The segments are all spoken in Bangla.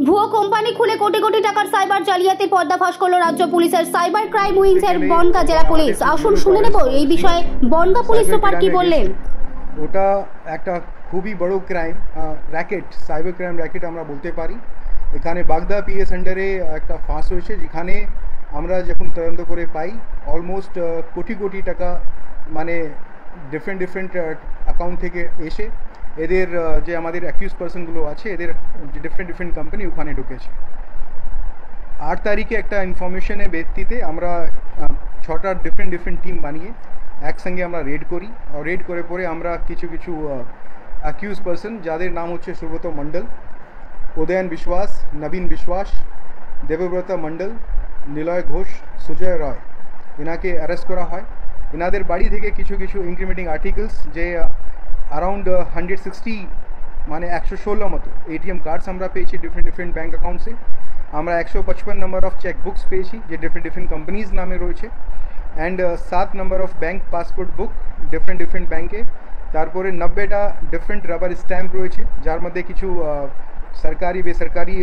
ভুয়ো কোম্পানি খুলে কোটি কোটি টাকার সাইবার জালিয়াতি পর্দাফাশ করল রাজ্য পুলিশের সাইবার ক্রাইম উইংসের বনগাঁ জেলা পুলিশ। আসুন শুনে নেব এই বিষয়ে বনগাঁ পুলিশ সুপার কি বললেন। ওটা একটা খুবই বড় crime racket, cyber crime racket আমরা বলতে পারি। এখানে বাগদা পিএস আন্ডারে একটা ফাঁস হয়েছে, যেখানে আমরা যখন তদন্ত করে পাই অলমোস্ট কোটি কোটি টাকা মানে ডিফারেন্ট অ্যাকাউন্ট থেকে এসে এদের যে আমাদের অ্যাকিউজ পার্সনগুলো আছে এদের যে ডিফারেন্ট কোম্পানি ওখানে ঢুকেছে। 8 তারিখে একটা ইনফরমেশনের ভিত্তিতে আমরা 6টা ডিফারেন্ট টিম বানিয়ে একসঙ্গে আমরা রেড করি। আর রেড করে পরে আমরা কিছু অ্যাকিউজ পার্সন যাদের নাম হচ্ছে সুব্রত মণ্ডল, উদয়ন বিশ্বাস, নবীন বিশ্বাস, দেবব্রতা মণ্ডল, নিলয় ঘোষ, সুজয় রয়, এনাকে অ্যারেস্ট করা হয়। এনাদের বাড়ি থেকে কিছু ইনক্রিমেন্টিং আর্টিকেলস যে অ্যারাউন্ড 160 মানে 116 মতো এটিএম কার্ডস আমরা পেয়েছি ডিফারেন্ট ব্যাঙ্ক অ্যাকাউন্টসে। আমরা 155 নম্বর অফ চেক বুকস পেয়েছি যে ডিফারেন্ট কোম্পানিজ নামে রয়েছে। And 7 number of bank passport book different ব্যাঙ্কে। তারপরে 90টা ডিফারেন্ট রাবার স্ট্যাম্প রয়েছে, যার মধ্যে কিছু সরকারি বেসরকারি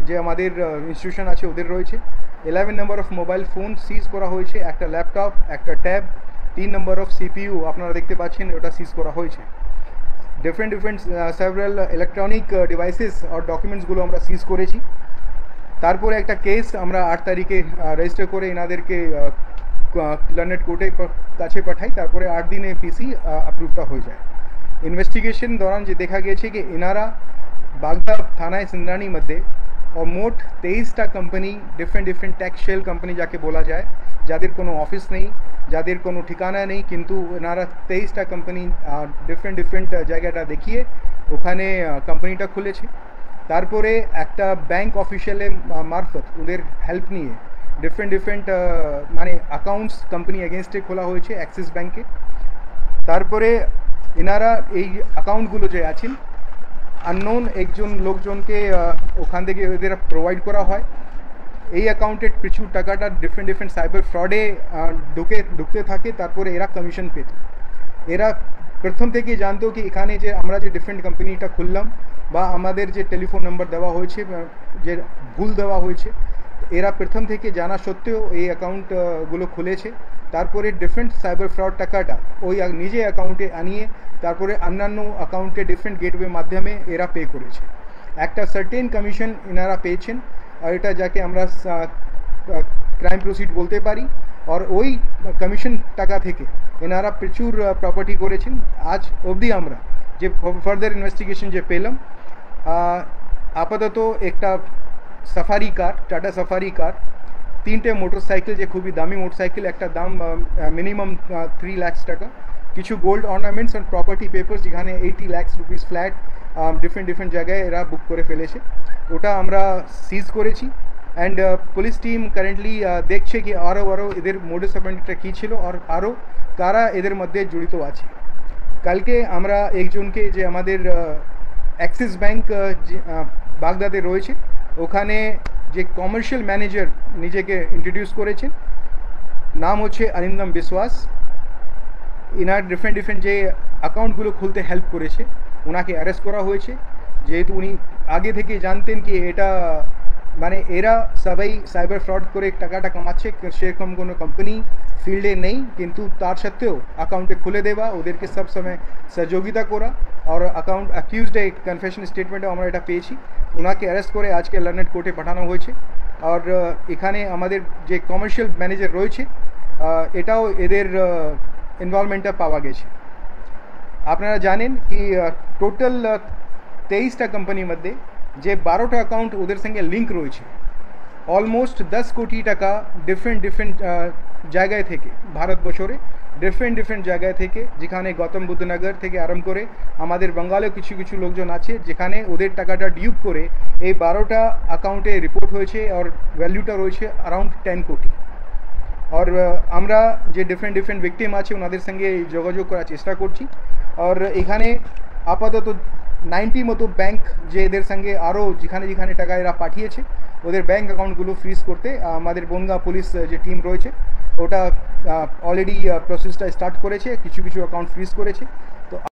যে আমাদের ইনস্টিটিউশন আছে ওদের রয়েছে। 11 নম্বর অফ মোবাইল ফোন সিজ করা হয়েছে, একটা ল্যাপটপ, একটা ট্যাব, 3 নম্বর অফ সিপিইউ আপনারা দেখতে পাচ্ছেন ওটা সিজ করা হয়েছে। ডিফারেন্ট সেভারাল ইলেকট্রনিক ডিভাইসেস আর ডকুমেন্টসগুলো আমরা সিজ করেছি। তারপরে একটা কেস আমরা 8 তারিখে রেজিস্টার করে এনাদেরকে লন্ডন কোর্টের কাছে পাঠাই। তারপরে 8 দিনে পিসি অ্যাপ্রুভটা হয়ে যায়। ইনভেস্টিগেশন দौरान যে দেখা গিয়েছে कि এনারা বাগদা থানায় সিন্দ্রানি মধ্যে और मोट 23টা company different tax shell company যাকে বলা যায়, যাদের কোনো অফিস নেই, যাদের কোনো ঠিকানা নেই, কিন্তু এনারা 23টা কোম্পানি ডিফারেন্ট জায়গাটা দেখিয়ে ওখানে কোম্পানিটা খুলেছে। তারপরে একটা ব্যাংক অফিসিয়ালের মারফত ওদের হেল্প নিয়ে ডিফারেন্ট মানে অ্যাকাউন্টস কোম্পানি এগেনস্টে খোলা হয়েছে অ্যাক্সিস ব্যাংকে। তারপরে এনারা এই অ্যাকাউন্টগুলো যে আছেন আননোন একজন লোকজনকে ওখান থেকে এদের প্রোভাইড করা হয়। এই অ্যাকাউন্টের প্রচুর টাকাটা ডিফারেন্ট সাইবার ফ্রডে ঢুকতে থাকে। তারপরে এরা কমিশন পেত। এরা প্রথম থেকে জানতো কি এখানে যে আমরা যে ডিফারেন্ট কোম্পানিটা খুললাম বা আমাদের যে টেলিফোন নাম্বার দেওয়া হয়েছে যে ভুল দেওয়া হয়েছে, এরা প্রথম থেকে জানা সত্ত্বেও এই অ্যাকাউন্টগুলো খুলেছে। তারপরে ডিফারেন্ট সাইবার ফ্রড টাকাটা ওই নিজে অ্যাকাউন্টে আনিয়ে তারপরে অন্যান্য অ্যাকাউন্টে ডিফারেন্ট গেটওয়ে মাধ্যমে এরা পে করেছে। একটা সার্টেন কমিশন এনারা পেয়েছেন, আর এটা যাকে আমরা ক্রাইম প্রসিড বলতে পারি। আর ওই কমিশন টাকা থেকে এনারা প্রচুর প্রপার্টি করেছেন। আজ অবধি আমরা যে ফার্দার ইনভেস্টিগেশন যে পেলাম, আপাতত একটা সাফারি কার, টাটা সাফারি কার, 3টে মোটরসাইকেল যে খুবই দামি মোটরসাইকেল, একটা দাম মিনিমাম 3 লাখ টাকা, কিছু gold ornaments and property papers যেখানে 80 লাখ রুপিস ফ্ল্যাট ডিফারেন্ট জায়গায় এরা বুক করে ফেলেছে, ওটা আমরা সিজ করেছি। অ্যান্ড পুলিশ টিম কারেন্টলি দেখছে কি আরও এদের মোডাস অপারেন্ডিটা কী ছিল আর আরও কারা এদের মধ্যে জড়িত আছে। কালকে আমরা একজনকে যে আমাদের অ্যাক্সিস ব্যাংক বাগদাতে রয়েছে ওখানে যে কমার্শিয়াল ম্যানেজার নিজেকে ইন্ট্রোডিউস করেছেন, নাম হচ্ছে অরিন্দম বিশ্বাস। এনার ডিফারেন্ট যে অ্যাকাউন্টগুলো খুলতে হেল্প করেছে ওনাকে অ্যারেস্ট করা হয়েছে, যেহেতু উনি আগে থেকে জানতেন কি এটা মানে এরা সবাই সাইবার ফ্রড করে টাকাটা কামাচ্ছে, সেরকম কোনো কোম্পানি ফিল্ডে নেই, কিন্তু তার সত্ত্বেও অ্যাকাউন্টে খুলে দেওয়া, ওদেরকে সব সময় সহযোগিতা করা। আর অ্যাকাউন্ট অ্যাকিউজড কনফেশন স্টেটমেন্টও আমরা এটা পেয়েছি। ওনাকে অ্যারেস্ট করে আজকে লন্ডন কোর্টে পাঠানো হয়েছে। আর এখানে আমাদের যে কমার্শিয়াল ম্যানেজার রয়েছে এটাও এদের ইনভলভমেন্টটা পাওয়া গেছে। আপনারা জানেন কি টোটাল 23টা কোম্পানির মধ্যে যে 12টা অ্যাকাউন্ট ওদের সঙ্গে লিঙ্ক রয়েছে, অলমোস্ট 10 কোটি টাকা ডিফারেন্ট জায়গায় থেকে ভারতবর্ষে ডিফারেন্ট জায়গায় থেকে, যেখানে গৌতম বুদ্ধনগর থেকে আরম্ভ করে আমাদের বাঙ্গালেও কিছু লোকজন আছে, যেখানে ওদের টাকাটা ডিউপ করে এই 12টা অ্যাকাউন্টে রিপোর্ট হয়েছে আর ভ্যালুটা রয়েছে অ্যারাউন্ড 10 কোটি। আর আমরা যে ডিফারেন্ট ভিকটিম আছে ওনাদের সঙ্গে যোগাযোগ করার চেষ্টা করছি। আর এখানে আপাতত 90 মতো ব্যাংক যে এদের সঙ্গে আরও যেখানে টাকা এরা পাঠিয়েছে ওদের ব্যাংক অ্যাকাউন্টগুলো ফ্রিজ করতে আমাদের বনগাঁ পুলিশ যে টিম রয়েছে ওটা অলরেডি প্রসেসটা স্টার্ট করেছে, কিছু অ্যাকাউন্ট ফ্রিজ করেছে। তো